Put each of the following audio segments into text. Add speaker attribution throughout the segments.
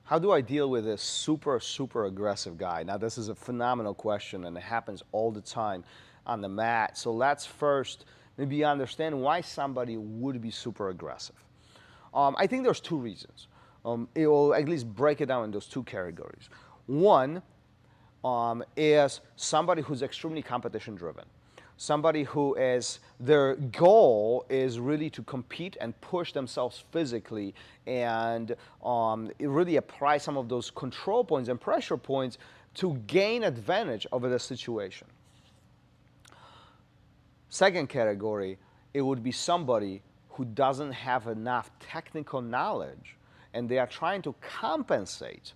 Speaker 1: How do I deal with this super, super aggressive guy? Now, this is a phenomenal question, and it happens all the time on the mat. So let's first maybe understand why somebody would be super aggressive. I think there's two reasons. It will at least break it down in those two categories. One is somebody who's extremely competition driven. Somebody who is, their goal is really to compete and push themselves physically and really apply some of those control points and pressure points to gain advantage over the situation. Second category, it would be somebody who doesn't have enough technical knowledge and they are trying to compensate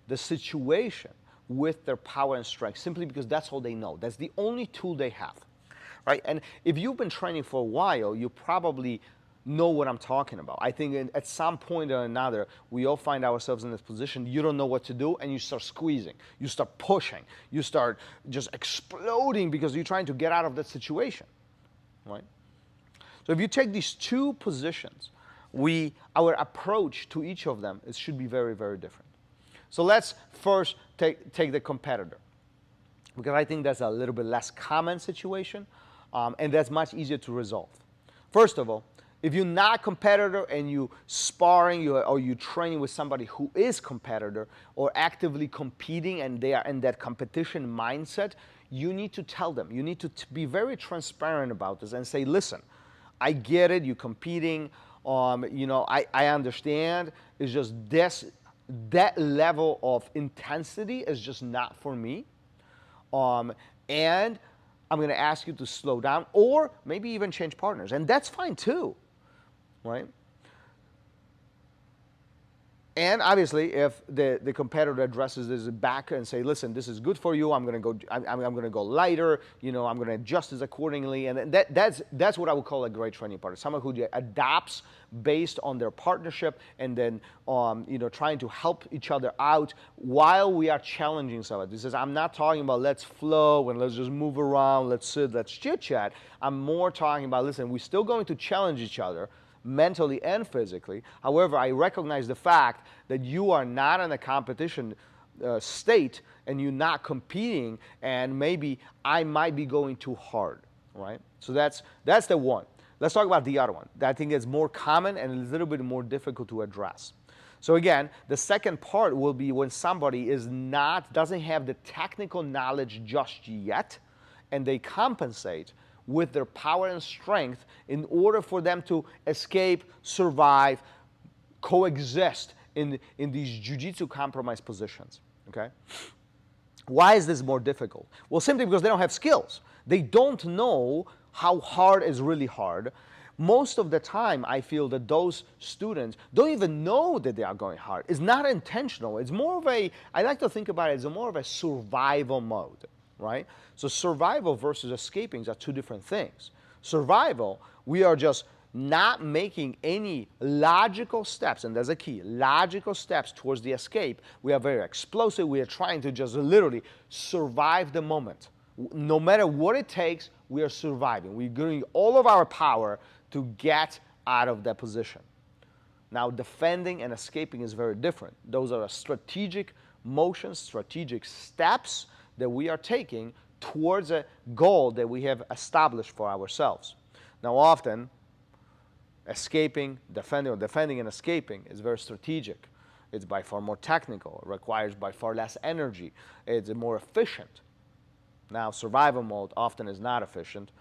Speaker 1: the situation with their power and strength simply because that's all they know. That's the only tool they have. Right? And if you've been training for a while, you probably know what I'm talking about. I think at some point or another, we all find ourselves in this position. You don't know what to do, and you start squeezing. You start pushing. You start just exploding because you're trying to get out of that situation. Right? So if you take these two positions, our approach to each of them should be very, very different. So let's first take the competitor, because I think that's a little bit less common situation. And that's much easier to resolve. First of all, if you're not a competitor and you sparring or you training with somebody who is competitor or actively competing and they are in that competition mindset, you need to tell them. You need to be very transparent about this and say, listen, I get it, you're competing, I understand. It's just that level of intensity is just not for me. And I'm going to ask you to slow down or maybe even change partners. And that's fine too, right? And obviously, if the competitor addresses this back and say, "Listen, this is good for you. I'm going to go lighter. I'm going to adjust this accordingly." And that's what I would call a great training partner. Someone who adapts based on their partnership and then trying to help each other out while we are challenging somebody. This is, I'm not talking about let's flow and let's just move around, let's sit, let's chit chat. I'm more talking about, listen, we're still going to challenge each other mentally and physically. However, I recognize the fact that you are not in a competition state and you're not competing, and maybe I might be going too hard, right? So that's the one. Let's talk about the other one. I think it's more common and a little bit more difficult to address. So again, the second part will be when somebody doesn't have the technical knowledge just yet, and they compensate with their power and strength in order for them to escape, survive, coexist in these jiu-jitsu compromise positions, okay? Why is this more difficult? Well, simply because they don't have skills. They don't know how hard is really hard. Most of the time, I feel that those students don't even know that they are going hard. It's not intentional. It's more of I like to think about it as more of a survival mode, right? So survival versus escaping are two different things. Survival, we are just not making any logical steps, and that's a key, logical steps towards the escape. We are very explosive. We are trying to just literally survive the moment. No matter what it takes, we are surviving. We're doing all of our power to get out of that position. Now, defending and escaping is very different. Those are strategic motions, strategic steps that we are taking towards a goal that we have established for ourselves. Now, often, defending and escaping is very strategic. It's by far more technical. It requires by far less energy. It's more efficient. Now, survival mode often is not efficient.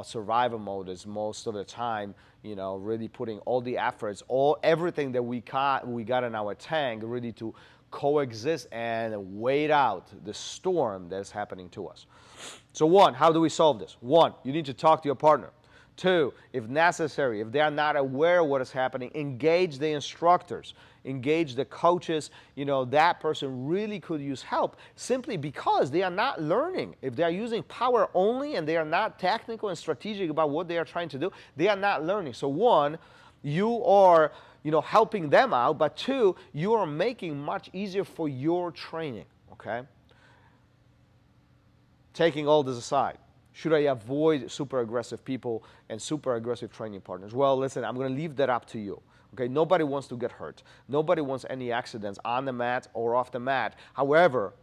Speaker 1: Survival mode is most of the time, really putting all the efforts, everything that we got in our tank, really to coexist and wait out the storm that's happening to us. So one, how do we solve this? One, you need to talk to your partner. Two, if necessary, if they are not aware of what is happening, engage the instructors, engage the coaches. That person really could use help simply because they are not learning. If they are using power only and they are not technical and strategic about what they are trying to do, they are not learning. So one, you are helping them out, but two, you are making much easier for your training, okay? Taking all this aside, Should I avoid super aggressive people and super aggressive training partners? Well, listen, I'm going to leave that up to you. Okay, nobody wants to get hurt. Nobody wants any accidents on the mat or off the mat. However,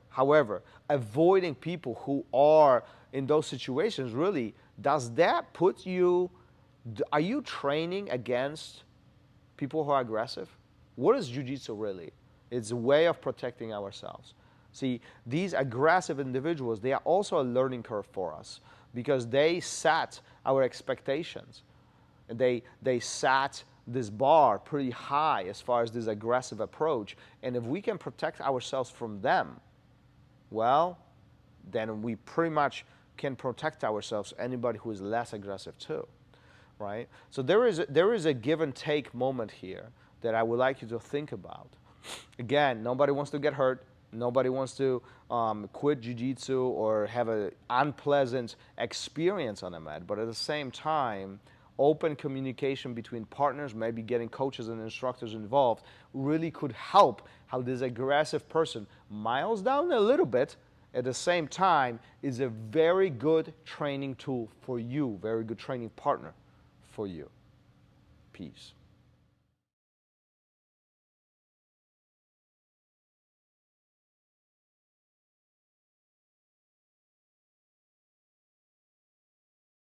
Speaker 1: avoiding people who are in those situations, really, does that put you, are you training against people who are aggressive? What is Jiu Jitsu really? It's a way of protecting ourselves. See, these aggressive individuals, they are also a learning curve for us because they set our expectations. And they set this bar pretty high as far as this aggressive approach. And if we can protect ourselves from them, well, then we pretty much can protect ourselves, anybody who is less aggressive too, right? So there is a give and take moment here that I would like you to think about. Again, nobody wants to get hurt. Nobody wants to quit jiu-jitsu or have an unpleasant experience on the mat. But at the same time, open communication between partners, maybe getting coaches and instructors involved, really could help how this aggressive person miles down a little bit, at the same time is a very good training tool for you, very good training partner for you. Peace.